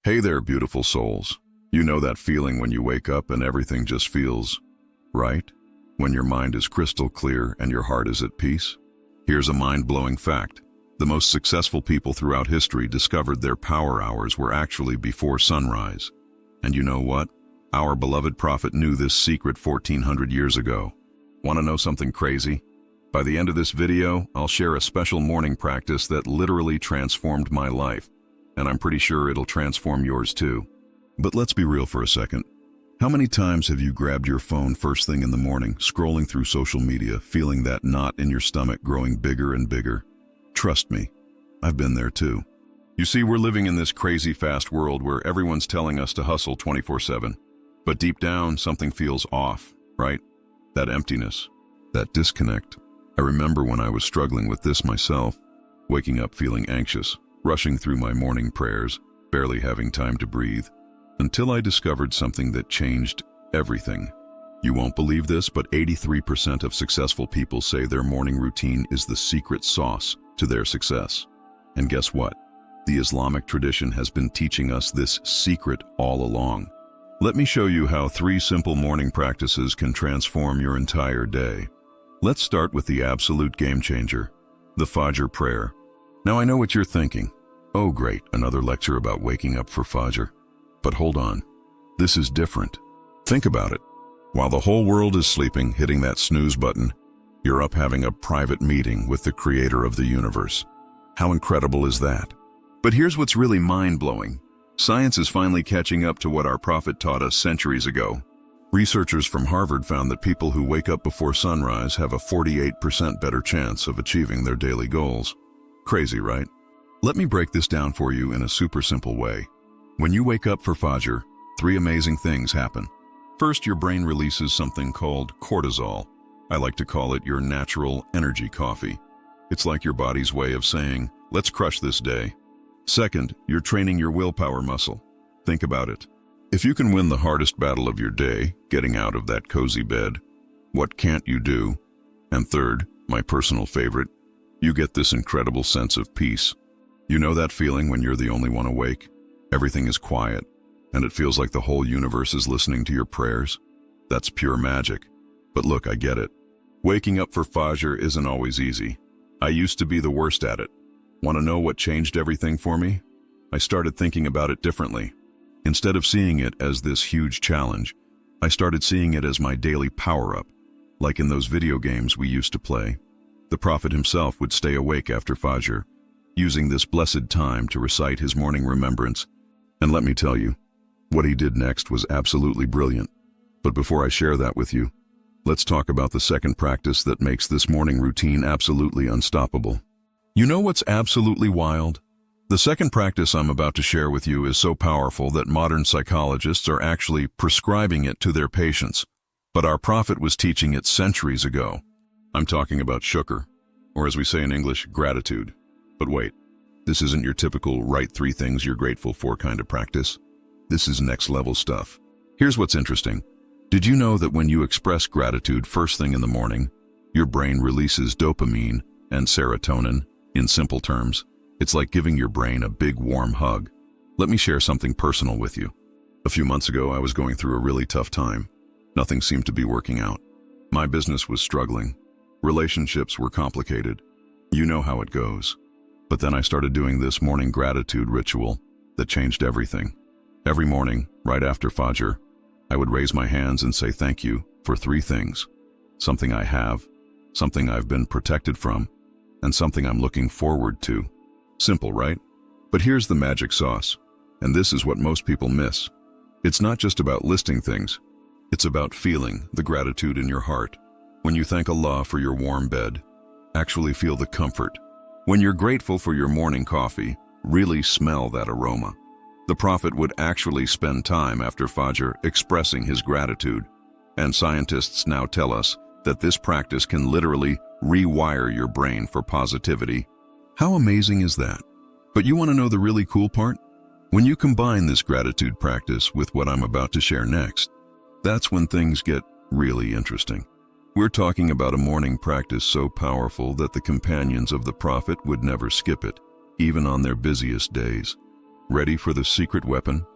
Hey there, beautiful souls. You know that feeling when you wake up and everything just feels right? When your mind is crystal clear and your heart is at peace? Here's a mind-blowing fact. The most successful people throughout history discovered their power hours were actually before sunrise. And you know what? Our beloved prophet knew this secret 1400 years ago. Want to know something crazy? By the end of this video, I'll share a special morning practice that literally transformed my life. And I'm pretty sure it'll transform yours too. But let's be real for a second. How many times have you grabbed your phone first thing in the morning, scrolling through social media, feeling that knot in your stomach growing bigger and bigger? Trust me, I've been there too. You see, we're living in this crazy fast world where everyone's telling us to hustle 24/7. But deep down, something feels off, right? That emptiness, that disconnect. I remember when I was struggling with this myself, waking up feeling anxious, rushing through my morning prayers, barely having time to breathe, until I discovered something that changed everything. You won't believe this, but 83% of successful people say their morning routine is the secret sauce to their success. And guess what? The Islamic tradition has been teaching us this secret all along. Let me show you how 3 simple morning practices can transform your entire day. Let's start with the absolute game changer, the Fajr prayer. Now I know what you're thinking. Oh great, another lecture about waking up for Fajr. But hold on, this is different. Think about it. While the whole world is sleeping, hitting that snooze button, you're up having a private meeting with the creator of the universe. How incredible is that? But here's what's really mind-blowing. Science is finally catching up to what our prophet taught us centuries ago. Researchers from Harvard found that people who wake up before sunrise have a 48% better chance of achieving their daily goals. Crazy, right? Let me break this down for you in a super simple way. When you wake up for Fajr, 3 amazing things happen. First, your brain releases something called cortisol. I like to call it your natural energy coffee. It's like your body's way of saying, let's crush this day. Second, you're training your willpower muscle. Think about it. If you can win the hardest battle of your day, getting out of that cozy bed, what can't you do? And third, my personal favorite, you get this incredible sense of peace. You know that feeling when you're the only one awake? Everything is quiet, and it feels like the whole universe is listening to your prayers? That's pure magic. But look, I get it. Waking up for Fajr isn't always easy. I used to be the worst at it. Want to know what changed everything for me? I started thinking about it differently. Instead of seeing it as this huge challenge, I started seeing it as my daily power-up. Like in those video games we used to play, the Prophet himself would stay awake after Fajr, using this blessed time to recite his morning remembrance. And let me tell you, what he did next was absolutely brilliant. But before I share that with you, let's talk about the second practice that makes this morning routine absolutely unstoppable. You know what's absolutely wild? The second practice I'm about to share with you is so powerful that modern psychologists are actually prescribing it to their patients. But our prophet was teaching it centuries ago. I'm talking about Shukr, or as we say in English, gratitude. But wait, this isn't your typical write 3 things you're grateful for kind of practice. This is next level stuff. Here's what's interesting. Did you know that when you express gratitude first thing in the morning, your brain releases dopamine and serotonin? In simple terms, it's like giving your brain a big warm hug. Let me share something personal with you. A few months ago, I was going through a really tough time. Nothing seemed to be working out. My business was struggling. Relationships were complicated. You know how it goes. But then I started doing this morning gratitude ritual that changed everything. Every morning, right after Fajr, I would raise my hands and say thank you for 3 things. Something I have, something I've been protected from, and something I'm looking forward to. Simple, right? But here's the magic sauce, and this is what most people miss. It's not just about listing things. It's about feeling the gratitude in your heart. When you thank Allah for your warm bed, actually feel the comfort. When you're grateful for your morning coffee, really smell that aroma. The Prophet would actually spend time after Fajr expressing his gratitude. And scientists now tell us that this practice can literally rewire your brain for positivity. How amazing is that? But you want to know the really cool part? When you combine this gratitude practice with what I'm about to share next, that's when things get really interesting. We're talking about a morning practice so powerful that the companions of the Prophet would never skip it, even on their busiest days. Ready for the secret weapon?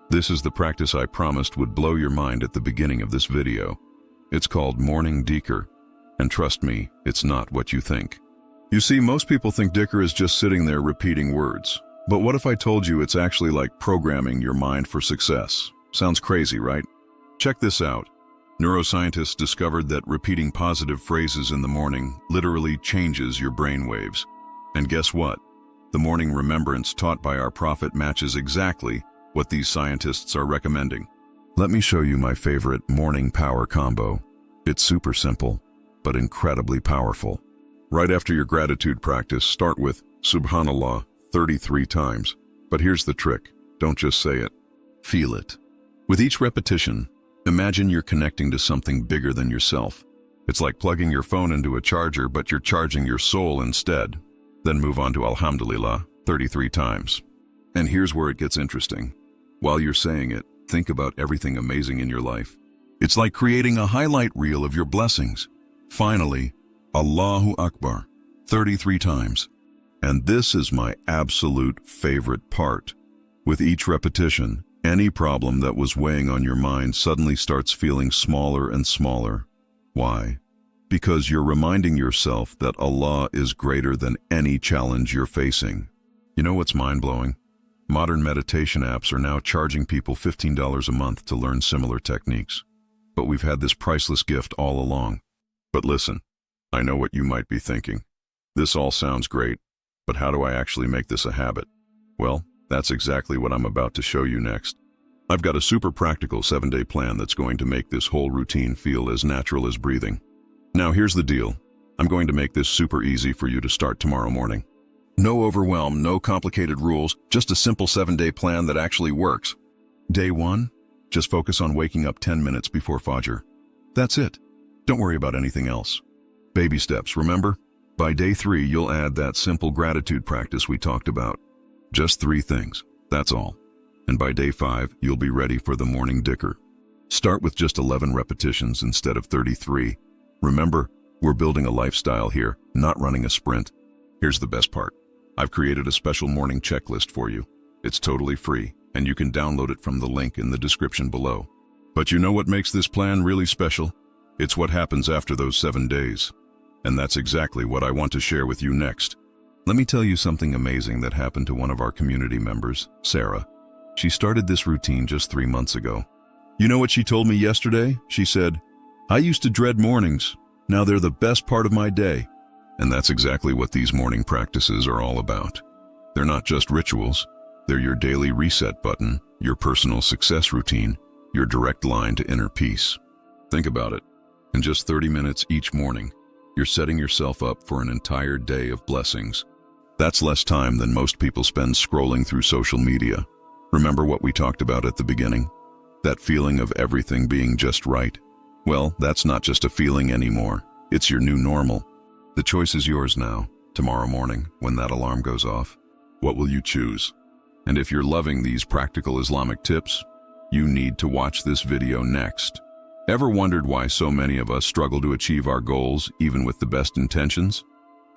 This is the practice I promised would blow your mind at the beginning of this video. It's called Morning Dhikr, and trust me, it's not what you think. You see, most people think dhikr is just sitting there repeating words. But what if I told you it's actually like programming your mind for success? Sounds crazy, right? Check this out. Neuroscientists discovered that repeating positive phrases in the morning literally changes your brain waves. And guess what? The morning remembrance taught by our Prophet matches exactly what these scientists are recommending. Let me show you my favorite morning power combo. It's super simple, but incredibly powerful. Right after your gratitude practice, start with Subhanallah 33 times. But here's the trick. Don't just say it. Feel it. With each repetition, imagine you're connecting to something bigger than yourself. It's like plugging your phone into a charger, but you're charging your soul instead. Then move on to Alhamdulillah 33 times. And here's where it gets interesting. While you're saying it, think about everything amazing in your life. It's like creating a highlight reel of your blessings. Finally, Allahu Akbar 33 times. And this is my absolute favorite part. With each repetition, any problem that was weighing on your mind suddenly starts feeling smaller and smaller. Why? Because you're reminding yourself that Allah is greater than any challenge you're facing. You know what's mind-blowing? Modern meditation apps are now charging people $15 a month to learn similar techniques. But we've had this priceless gift all along. But listen, I know what you might be thinking. This all sounds great, but how do I actually make this a habit? Well, that's exactly what I'm about to show you next. I've got a super practical 7-day plan that's going to make this whole routine feel as natural as breathing. Now here's the deal. I'm going to make this super easy for you to start tomorrow morning. No overwhelm, no complicated rules, just a simple 7-day plan that actually works. Day 1, just focus on waking up 10 minutes before Fajr. That's it. Don't worry about anything else. Baby steps, remember? By day 3, you'll add that simple gratitude practice we talked about. Just 3 things, that's all. And by day 5, you'll be ready for the morning dhikr. Start with just 11 repetitions instead of 33. Remember, we're building a lifestyle here, not running a sprint. Here's the best part. I've created a special morning checklist for you. It's totally free, and you can download it from the link in the description below. But you know what makes this plan really special? It's what happens after those 7 days. And that's exactly what I want to share with you next. Let me tell you something amazing that happened to one of our community members, Sarah. She started this routine just 3 months ago. You know what she told me yesterday? She said, "I used to dread mornings. Now they're the best part of my day." And that's exactly what these morning practices are all about. They're not just rituals. They're your daily reset button, your personal success routine, your direct line to inner peace. Think about it. In just 30 minutes each morning, you're setting yourself up for an entire day of blessings. That's less time than most people spend scrolling through social media. Remember what we talked about at the beginning? That feeling of everything being just right? Well, that's not just a feeling anymore. It's your new normal. The choice is yours now. Tomorrow morning, when that alarm goes off, what will you choose? And if you're loving these practical Islamic tips, you need to watch this video next. Ever wondered why so many of us struggle to achieve our goals, even with the best intentions?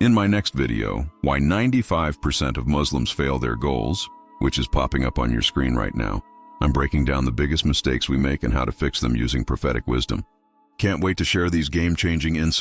In my next video, why 95% of Muslims fail their goals, which is popping up on your screen right now, I'm breaking down the biggest mistakes we make and how to fix them using prophetic wisdom. Can't wait to share these game-changing insights.